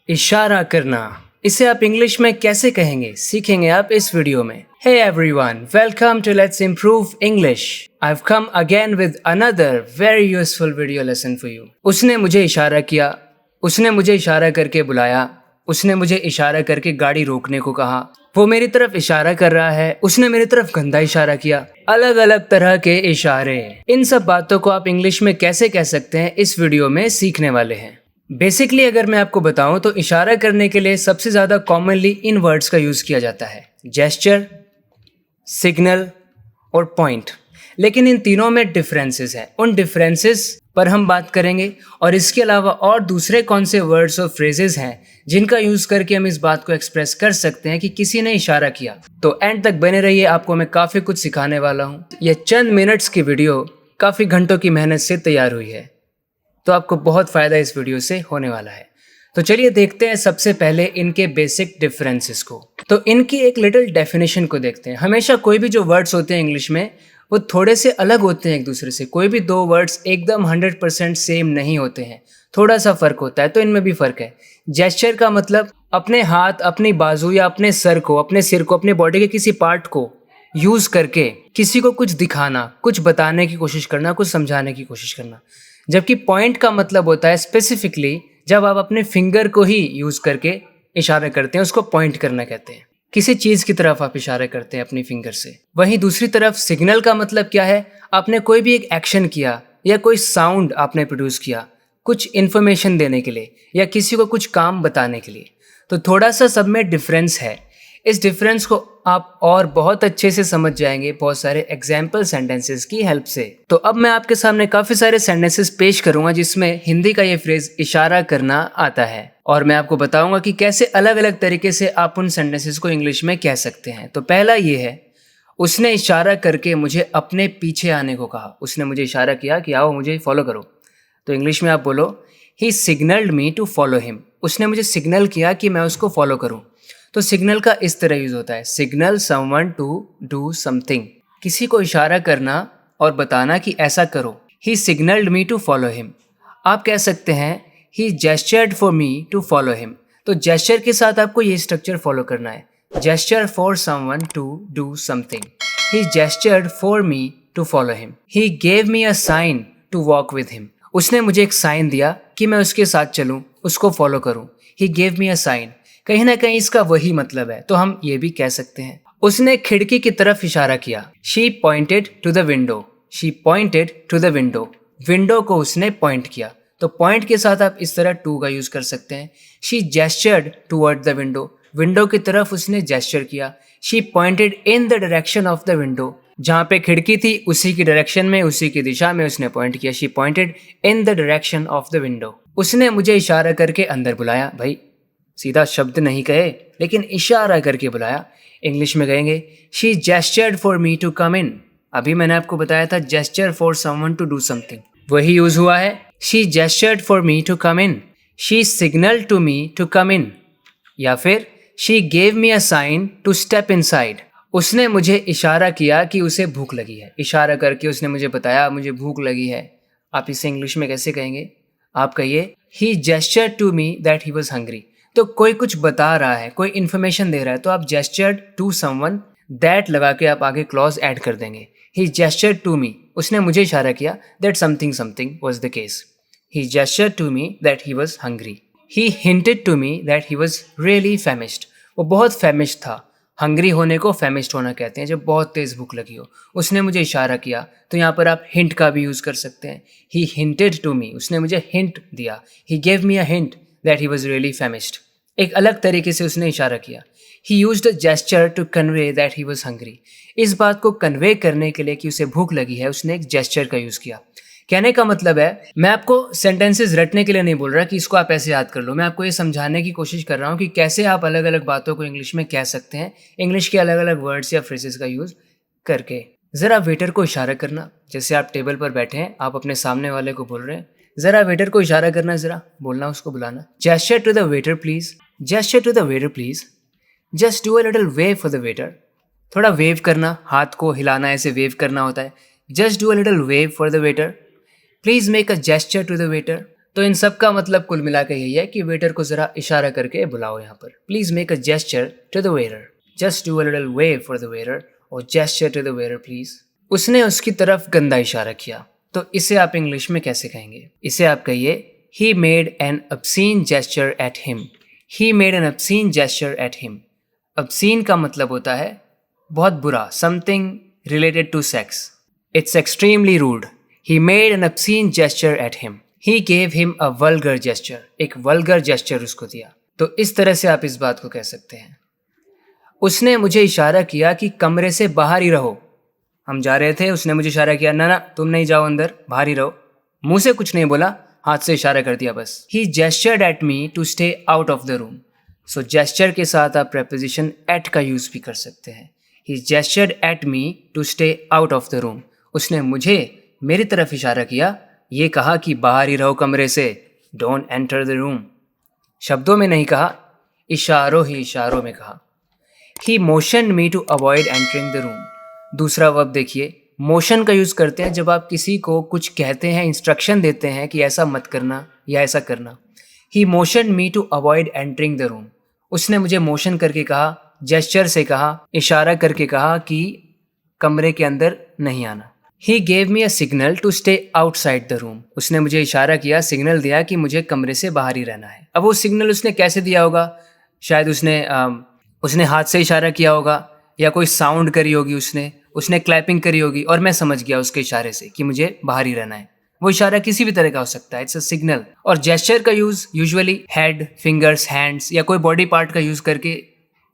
इशारा करना, इसे आप इंग्लिश में कैसे कहेंगे सीखेंगे आप इस वीडियो में। Hey everyone, welcome to Let's Improve English. I've come again with another very useful video lesson for you. उसने मुझे इशारा किया, उसने मुझे इशारा करके बुलाया, उसने मुझे इशारा करके गाड़ी रोकने को कहा, वो मेरी तरफ इशारा कर रहा है, उसने मेरी तरफ गंदा इशारा किया। अलग अलग तरह के इशारे, इन सब बातों को आप इंग्लिश में कैसे कह सकते हैं इस वीडियो में सीखने वाले हैं। बेसिकली अगर मैं आपको बताऊं तो इशारा करने के लिए सबसे ज़्यादा कॉमनली इन वर्ड्स का यूज़ किया जाता है, जेस्चर, सिग्नल और पॉइंट। लेकिन इन तीनों में डिफरेंसेस हैं, उन डिफरेंसेस पर हम बात करेंगे और इसके अलावा और दूसरे कौन से वर्ड्स और फ्रेजेस हैं जिनका यूज़ करके हम इस बात को एक्सप्रेस कर सकते हैं कि किसी ने इशारा किया। तो एंड तक बने रहिए, आपको मैं काफ़ी कुछ सिखाने वाला हूँ। यह चंद मिनट्स की वीडियो काफ़ी घंटों की मेहनत से तैयार हुई है, तो आपको बहुत फ़ायदा इस वीडियो से होने वाला है। तो चलिए देखते हैं सबसे पहले इनके बेसिक डिफरेंसेस को। तो इनकी एक लिटिल डेफिनेशन को देखते हैं। हमेशा कोई भी जो वर्ड्स होते हैं इंग्लिश में वो थोड़े से अलग होते हैं एक दूसरे से। कोई भी दो वर्ड्स एकदम 100% सेम नहीं होते हैं, थोड़ा सा फ़र्क होता है। तो इनमें भी फ़र्क है। जेस्चर का मतलब अपने हाथ, अपनी बाजू या अपने सिर को, अपने बॉडी के किसी पार्ट को यूज़ करके किसी को कुछ दिखाना, कुछ बताने की कोशिश करना, कुछ समझाने की कोशिश करना। जबकि पॉइंट का मतलब होता है स्पेसिफिकली जब आप अपने फिंगर को ही यूज़ करके इशारा करते हैं, उसको पॉइंट करना कहते हैं। किसी चीज़ की तरफ आप इशारा करते हैं अपनी फिंगर से। वहीं दूसरी तरफ सिग्नल का मतलब क्या है, आपने कोई भी एक एक्शन किया या कोई साउंड आपने प्रोड्यूस किया कुछ इन्फॉर्मेशन देने के लिए या किसी को कुछ काम बताने के लिए। तो थोड़ा सा सब में डिफरेंस है। इस डिफरेंस को आप और बहुत अच्छे से समझ जाएंगे बहुत सारे एग्जाम्पल सेंटेंसेस की हेल्प से। तो अब मैं आपके सामने काफ़ी सारे सेंटेंसेस पेश करूंगा जिसमें हिंदी का ये फ्रेज इशारा करना आता है और मैं आपको बताऊंगा कि कैसे अलग अलग तरीके से आप उन सेंटेंसेस को इंग्लिश में कह सकते हैं। तो पहला ये है, उसने इशारा करके मुझे अपने पीछे आने को कहा। उसने मुझे इशारा किया कि आओ मुझे फॉलो करो। तो इंग्लिश में आप बोलो, he signalled me to follow him. उसने मुझे सिग्नल किया कि मैं उसको फॉलो करूँ। तो सिग्नल का इस तरह यूज़ होता है, signal someone to do something, किसी को इशारा करना और बताना कि ऐसा करो। He signalled me to follow him. आप कह सकते हैं he gestured for me to follow him. तो जेस्चर के साथ आपको ये स्ट्रक्चर फॉलो करना है, gesture for someone to do something. He gestured for me to follow him. He gave me a sign to walk with him. उसने मुझे एक साइन दिया कि मैं उसके साथ चलूँ, उसको फॉलो करूँ। ही गेव मी अ साइन, कहीं ना कहीं इसका वही मतलब है। तो हम ये भी कह सकते हैं, उसने खिड़की की तरफ इशारा किया। She pointed to the window. She pointed to the window. Window को उसने पॉइंट किया। तो पॉइंट के साथ आप इस तरह टू का यूज कर सकते हैं। She gestured toward the window. Window की तरफ उसने जेस्चर किया। She pointed in the direction of the window. जहाँ पे खिड़की थी उसी की डायरेक्शन में, उसी की दिशा में उसने पॉइंट किया। She pointed in the direction of the window. उसने मुझे इशारा करके अंदर बुलाया। भाई सीधा शब्द नहीं कहे लेकिन इशारा करके बुलाया। इंग्लिश में कहेंगे she gestured for me to come in. अभी मैंने आपको बताया था gesture for someone to do something, वही यूज हुआ है। She gestured for me to come in. She signalled to me to come in. या फिर she gave me a sign to step inside. उसने मुझे इशारा किया कि उसे भूख लगी है। इशारा करके उसने मुझे बताया मुझे भूख लगी है। आप इसे इंग्लिश में कैसे कहेंगे? आप कहिए he gestured to me that he was hungry. तो कोई कुछ बता रहा है, कोई इन्फॉर्मेशन दे रहा है, तो आप जेस्चर्ड टू समवन, दैट लगा के आप आगे क्लॉज ऐड कर देंगे। ही जेस्चर्ड टू मी, उसने मुझे इशारा किया that something something was the case. He gestured to me that he was hungry. He hinted to me that he was really famished. वो बहुत फैमिश्ड था। हंग्री होने को फैमिश्ड होना कहते हैं, जब बहुत तेज़ भूख लगी हो। उसने मुझे इशारा किया, तो यहाँ पर आप हिंट का भी यूज़ कर सकते हैं। ही हिंटेड टू मी, उसने मुझे हिंट दिया। He gave me a hint that he was really famished. एक अलग तरीके से उसने इशारा किया। He used a gesture to convey that he was hungry. इस बात को कन्वे करने के लिए कि उसे भूख लगी है, उसने एक जेस्चर का यूज़ किया। कहने का मतलब है, मैं आपको सेंटेंसेस रटने के लिए नहीं बोल रहा कि इसको आप ऐसे याद कर लो। मैं आपको ये समझाने की कोशिश कर रहा हूँ कि कैसे आप अलग अलग बातों को इंग्लिश में कह सकते हैं, इंग्लिश के अलग अलग वर्ड्स या फ्रेजेस का यूज़ करके। ज़रा वेटर को इशारा करना, जैसे आप टेबल पर बैठे हैं, आप अपने सामने वाले को बोल रहे हैं, ज़रा वेटर को इशारा करना, ज़रा बोलना, उसको बुलाना। Gesture to the waiter please. Gesture to the waiter please. Just do a little wave for the waiter. थोड़ा वेव करना, हाथ को हिलाना, ऐसे वेव करना होता है। Just do a little wave for the waiter. Please make a gesture to the waiter. तो इन सब का मतलब कुल मिला के यही है कि वेटर को जरा इशारा करके बुलाओ यहाँ पर। Please make a gesture to the waiter, just do a little wave for the waiter और gesture to the waiter please. उसने उसकी तरफ गंदा इशारा किया, तो इसे आप इंग्लिश में कैसे कहेंगे? इसे आप कहिए he made an obscene gesture at him. He made an obscene gesture at him. Obscene का मतलब होता है बहुत बुरा, something related to sex. It's extremely rude. He made an obscene gesture at him. He gave him a vulgar gesture. एक vulgar gesture उसको दिया। तो इस तरह से आप इस बात को कह सकते हैं। उसने मुझे इशारा किया कि कमरे से बाहर ही रहो। हम जा रहे थे, उसने मुझे इशारा किया, ना ना तुम नहीं जाओ अंदर, बाहर ही रहो। मुंह से कुछ नहीं बोला, हाथ से इशारा कर दिया बस। He gestured at me to stay out of the room. So gesture के साथ आप preposition at का यूज भी कर सकते हैं। He gestured at me to stay out of the room. उसने मुझे मेरी तरफ इशारा किया, ये कहा कि बाहर ही रहो कमरे से, Don't enter the room. शब्दों में नहीं कहा, इशारों ही इशारों में कहा। He motioned me to avoid entering the room. दूसरा वर्ब देखिए, मोशन का यूज़ करते हैं जब आप किसी को कुछ कहते हैं, इंस्ट्रक्शन देते हैं कि ऐसा मत करना या ऐसा करना। He motion me to avoid entering the room. उसने मुझे मोशन करके कहा, जेस्चर से कहा, इशारा करके कहा कि कमरे के अंदर नहीं आना। He gave me a signal to stay outside the room. उसने मुझे इशारा किया, सिग्नल दिया कि मुझे कमरे से बाहर ही रहना है। अब वो सिग्नल उसने कैसे दिया होगा? शायद उसने हाथ से इशारा किया होगा या कोई साउंड करी होगी, उसने क्लैपिंग करी होगी और मैं समझ गया उसके इशारे से कि मुझे बाहर ही रहना है। वो इशारा किसी भी तरह का हो सकता है, इट्स अ सिग्नल। और जेस्चर का use usually head, fingers, hands या कोई बॉडी पार्ट का यूज करके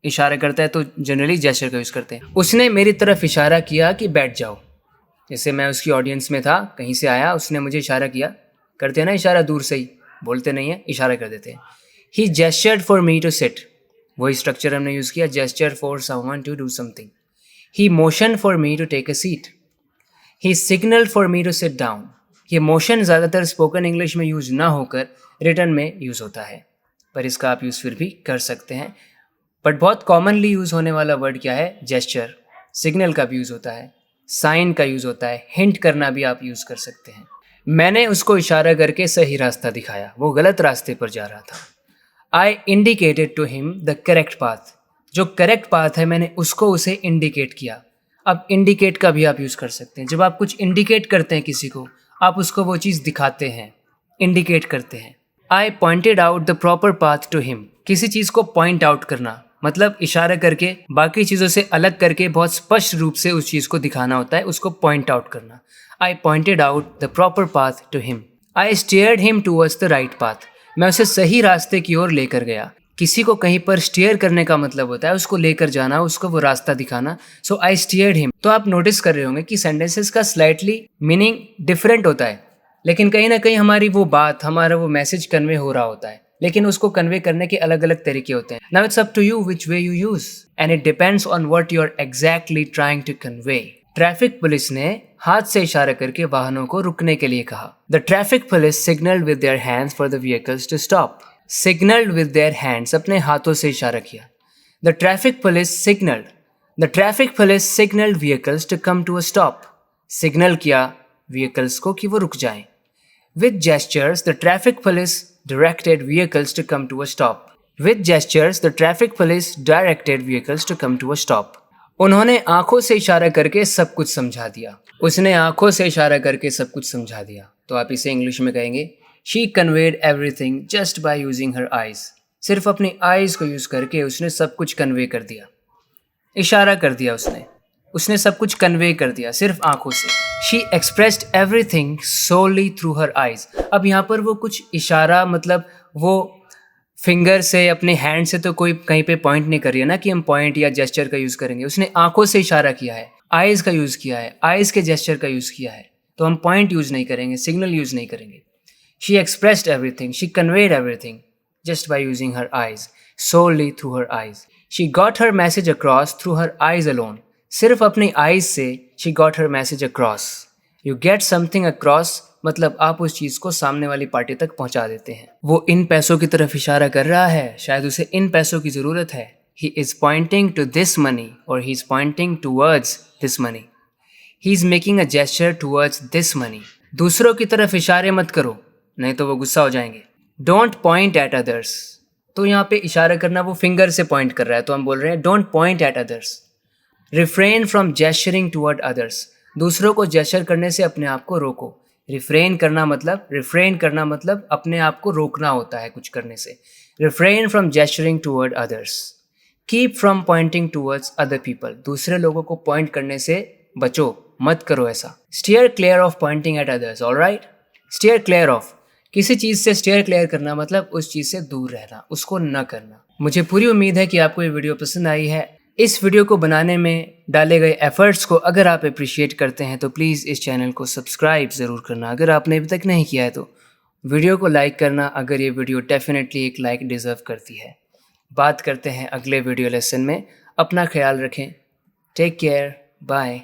इशारा करता है, तो जनरली जेस्चर का यूज करते हैं। उसने मेरी तरफ इशारा किया कि बैठ जाओ। जैसे मैं उसकी ऑडियंस में था, कहीं से आया, उसने मुझे इशारा किया। करते हैं ना इशारा दूर से ही, बोलते नहीं है, इशारा कर देते हैं। He gestured for me to sit. वही स्ट्रक्चर हमने यूज किया, gesture for someone to do something. He motioned for me to take a seat. He signaled for me to sit down. ये मोशन ज़्यादातर स्पोकन इंग्लिश में use ना होकर written में use होता है, पर इसका आप यूज़ फिर भी कर सकते हैं। बट बहुत कॉमनली यूज़ होने वाला वर्ड क्या है? जेस्चर। सिग्नल का भी यूज़ होता है, साइन का यूज़ होता है, हिंट करना भी आप यूज़ कर सकते हैं। मैंने उसको इशारा करके सही रास्ता दिखाया, वो गलत रास्ते पर जा रहा था। I indicated to him the correct path. जो करेक्ट पाथ है, मैंने उसे इंडिकेट किया। अब इंडिकेट का भी आप यूज़ कर सकते हैं। जब आप कुछ इंडिकेट करते हैं किसी को, आप उसको वो चीज़ दिखाते हैं, इंडिकेट करते हैं। I pointed out the proper path to him. किसी चीज़ को पॉइंट आउट करना मतलब इशारा करके, बाकी चीज़ों से अलग करके बहुत स्पष्ट रूप से उस चीज़ को दिखाना होता है, उसको पॉइंट आउट करना। I pointed out the proper path to him. I steered him towards the right path. मैं उसे सही रास्ते की ओर लेकर गया। किसी को कहीं पर स्टीयर करने का मतलब होता है उसको लेकर जाना, उसको वो रास्ता दिखाना। सो आई स्टीयर्ड हिम। तो आप नोटिस कर रहे होंगे कि सेंटेंसेस का स्लाइटली मीनिंग डिफरेंट होता है, लेकिन कहीं ना कहीं हमारी वो बात, हमारा वो मैसेज कन्वे हो रहा होता है, लेकिन उसको कन्वे करने के अलग अलग तरीके होते हैं। Now it's up to you which way you use and it depends on what you are exactly trying to convey. Traffic police ने हाथ से इशारा करके वाहनों को रुकने के लिए कहा। The traffic police signalled with their hands for the vehicles to stop. Signalled with their hands, अपने हाथों से इशारा किया। The traffic police signalled vehicles to come to a stop. Signal किया व्हीकल्स को कि वो रुक जाएं। With gestures the traffic police directed vehicles to come to a stop. With gestures the traffic police directed vehicles to come to a stop. उन्होंने आंखों से इशारा करके सब कुछ समझा दिया। उसने आंखों से इशारा करके सब कुछ समझा दिया। तो आप इसे इंग्लिश में कहेंगे She conveyed everything just by using her eyes. सिर्फ अपनी आईज को यूज करके उसने सब कुछ कन्वे कर दिया, इशारा कर दिया। उसने सब कुछ कन्वे कर दिया सिर्फ आंखों से। She expressed everything solely through her eyes. अब यहाँ पर वो कुछ इशारा, मतलब वो फिंगर से, अपने हैंड से तो कोई कहीं पे पॉइंट नहीं कर रही है ना कि हम पॉइंट या जेस्चर का यूज करेंगे। उसने आंखों से इशारा किया है, आईज का यूज किया है, आईज के जेस्चर का यूज किया है, तो हम पॉइंट यूज नहीं करेंगे, सिग्नल यूज नहीं करेंगे। She expressed everything, she conveyed everything just by using her eyes, solely through her eyes. She got her message across through her eyes alone. सिर्फ अपनी eyes से she got her message across. You get something across मतलब आप उस चीज़ को सामने वाली party तक पहुंचा देते हैं। वो इन पैसों की तरफ इशारा कर रहा है, शायद उसे इन पैसों की ज़रूरत है। He is pointing to this money or he is pointing towards this money. He is making a gesture towards this money. दूसरों की तरफ इशारे मत करो, नहीं तो वो गुस्सा हो जाएंगे। डोंट पॉइंट एट अदर्स, तो यहाँ पे इशारा करना, वो फिंगर से पॉइंट कर रहा है, तो हम बोल रहे हैं don't point at others. Refrain from gesturing toward others, दूसरों को जेस्चर करने से अपने आप को रोको। रिफ्रेन करना मतलब अपने आप को रोकना होता है कुछ करने से। Refrain from gesturing toward others. Keep from pointing towards other people, दूसरे लोगों को पॉइंट करने से बचो, मत करो ऐसा। Steer clear of pointing at others, alright. Steer clear of, किसी चीज़ से स्टीयर क्लियर करना मतलब उस चीज़ से दूर रहना, उसको न करना। मुझे पूरी उम्मीद है कि आपको ये वीडियो पसंद आई है। इस वीडियो को बनाने में डाले गए एफर्ट्स को अगर आप अप्रिशिएट करते हैं तो प्लीज़ इस चैनल को सब्सक्राइब ज़रूर करना, अगर आपने अभी तक नहीं किया है तो वीडियो को लाइक करना, अगर ये वीडियो डेफिनेटली एक लाइक डिज़र्व करती है। बात करते हैं अगले वीडियो लेसन में। अपना ख्याल रखें। Take care, bye.